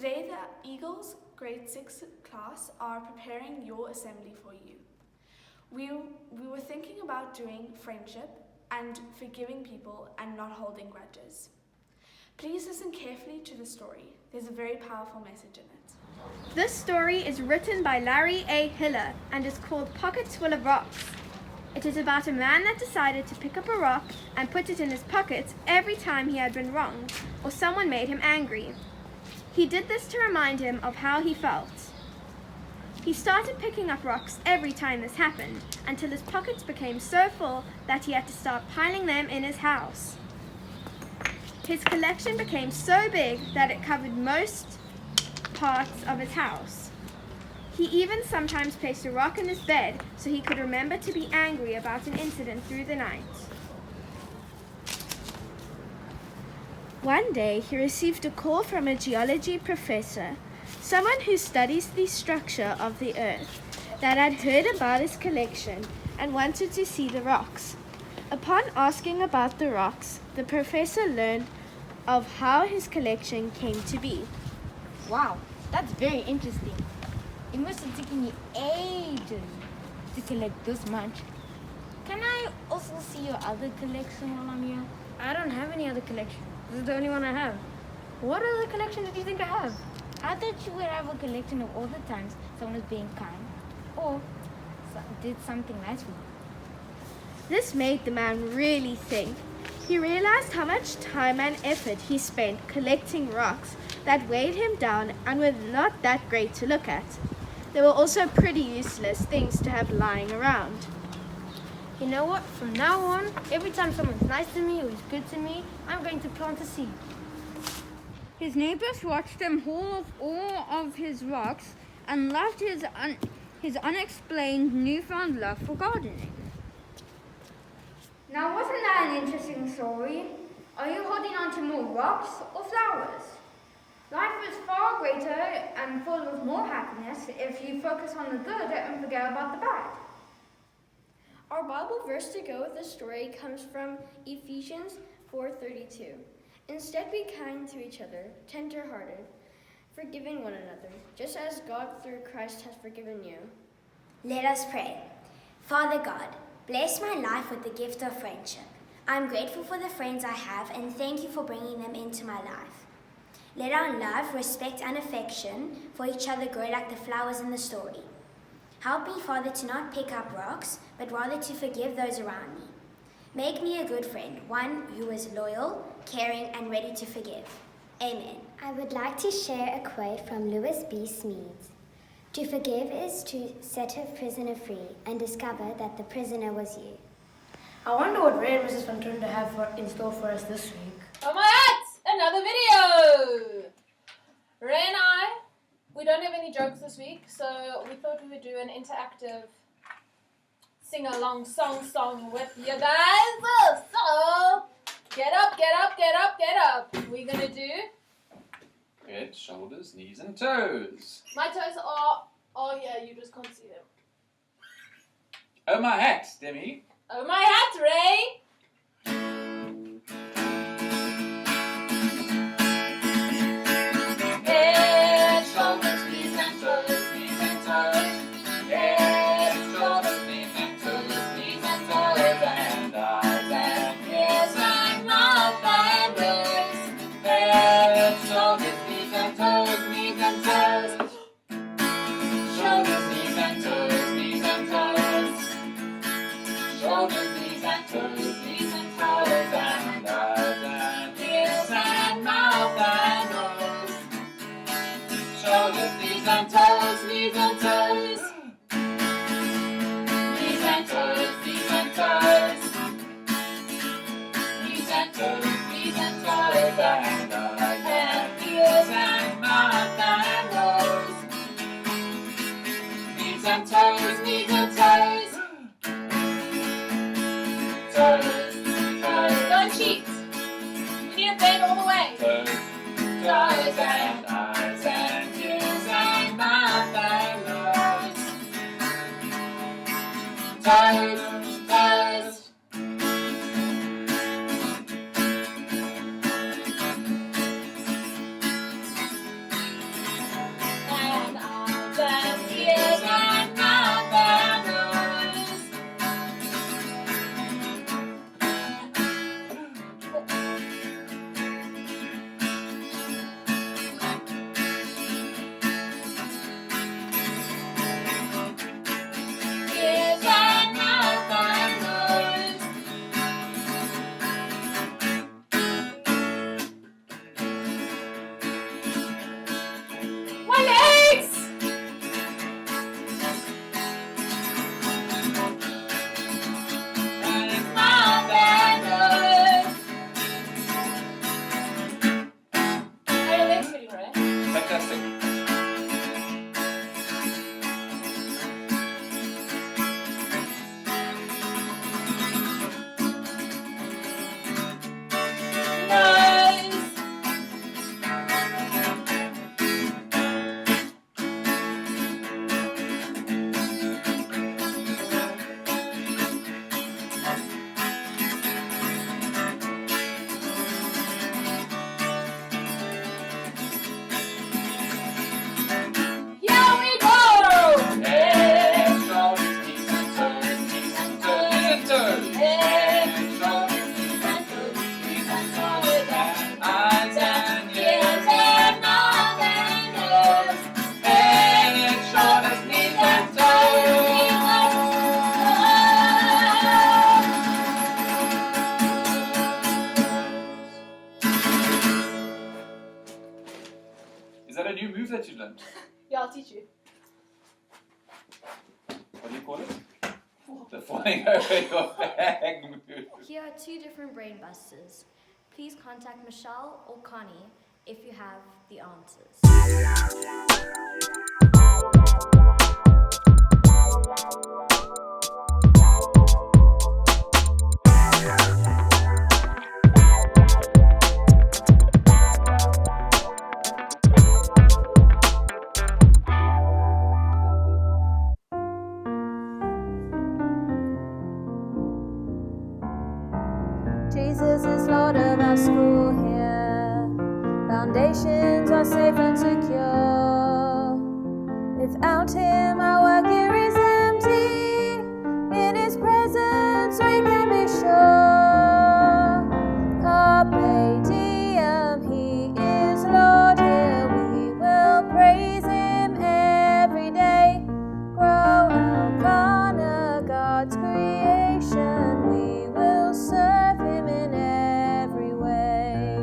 Today the Eagles grade 6 class are preparing your assembly for you. We were thinking about doing friendship and forgiving people and not holding grudges. Please listen carefully to the story. There's a very powerful message in it. This story is written by Larry A. Hiller and is called Pockets Full of Rocks. It is about a man that decided to pick up a rock and put it in his pocket every time he had been wronged or someone made him angry. He did this to remind him of how he felt. He started picking up rocks every time this happened until his pockets became so full that he had to start piling them in his house. His collection became so big that it covered most parts of his house. He even sometimes placed a rock in his bed so he could remember to be angry about an incident through the night. One day he received a call from a geology professor, someone who studies the structure of the earth, that had heard about his collection and wanted to see the rocks. Upon asking about the rocks, the professor learned of how his collection came to be. Wow, that's very interesting. It must have taken you ages to collect this much. Can I also see your other collection while I'm here? I don't have any other collection. This is the only one I have. What other collection did you think I have? I thought you would have a collection of all the times someone was being kind or did something nice for you. This made the man really think. He realized how much time and effort he spent collecting rocks that weighed him down and were not that great to look at. They were also pretty useless things to have lying around. You know what? From now on, every time someone's nice to me or is good to me, I'm going to plant a seed. His neighbors watched him haul off all of his rocks and loved his unexplained newfound love for gardening. Now, wasn't that an interesting story? Are you holding on to more rocks or flowers? Life is far greater and full of more happiness if you focus on the good and forget about the bad. Our Bible verse to go with this story comes from Ephesians 4:32. Instead, be kind to each other, tender-hearted, forgiving one another, just as God through Christ has forgiven you. Let us pray. Father God, bless my life with the gift of friendship. I'm grateful for the friends I have and thank you for bringing them into my life. Let our love, respect, and affection for each other grow like the flowers in the story. Help me, Father, to not pick up rocks, but rather to forgive those around me. Make me a good friend, one who is loyal, caring, and ready to forgive. Amen. I would like to share a quote from Lewis B. Smedes. To forgive is to set a prisoner free and discover that the prisoner was you. I wonder what Ray and Mrs. Fantunda have in store for us this week. Oh my God! Another video! Ray and I, we don't have any jokes this week, so we thought we would do an interactive sing-along song with you guys. So, get up, get up, get up, get up. We're gonna do head, shoulders, knees and toes. my toes are here, you just can't see them. Oh my hat, Demi. Oh my hat, Ray! Head, shoulders, knees and toes, knees and toes. Head, shoulders, knees and toes, knees and toes. And eyes and ears and mouth and nose. Head, shoulders, knees and toes, knees and toes. Shoulders, knees and toes, knees and toes. Shoulders, knees and toes, knees and toes. And eyes and ears and mouth and nose. Shoulders, knees and toes, knees and toes. Knees and toes, knees and toes. Knees and toes, knees and toes. And eyes and ears and mouth and nose. Knees and toes, knees and toes. Toes, toes. Don't cheat. We need to bend all the way. Toes, toes and eyes and ears and mouth and nose. Toes, toes. new move that you learned? Yeah, I'll teach you. What do you call it? The falling over your bag move. Here are 2 different brain busters. Please contact Michelle or Connie if you have the answers. Jesus is Lord of our school here. Foundations are safe and secure. Without Him, our work here is empty. In His presence, we can be sure. Carpe diem, He is Lord here. We will praise Him every day. Grow Elkanah, God's creation. We will serve Him in every way.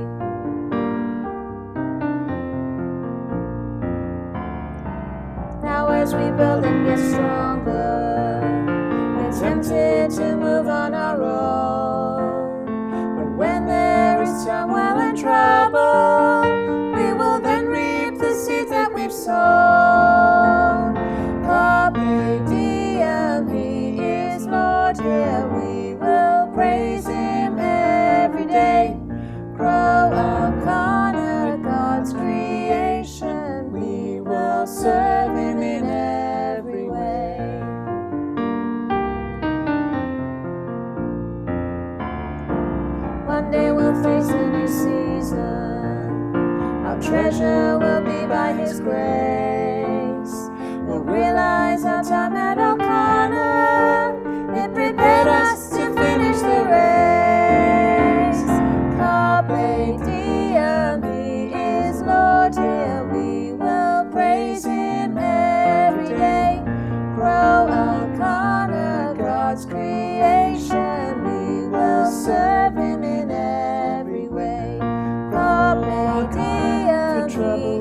Now as we build and get stronger, we're tempted to move on our own. But when there is turmoil and trouble, we will then reap the seeds that we've sown. Carpe diem, He is Lord here. We will praise Him every day. Grow Elkanah, God's creation. We will serve Him in every way. One day we'll face a new season. Our treasure will be by His grace. We'll realize our time at Elkanah, it prepared us to finish the race. Carpe diem, He is Lord here. We will praise Him every day. Grow Elkanah, God's creation. We will serve Him in every way. Carpe diem, He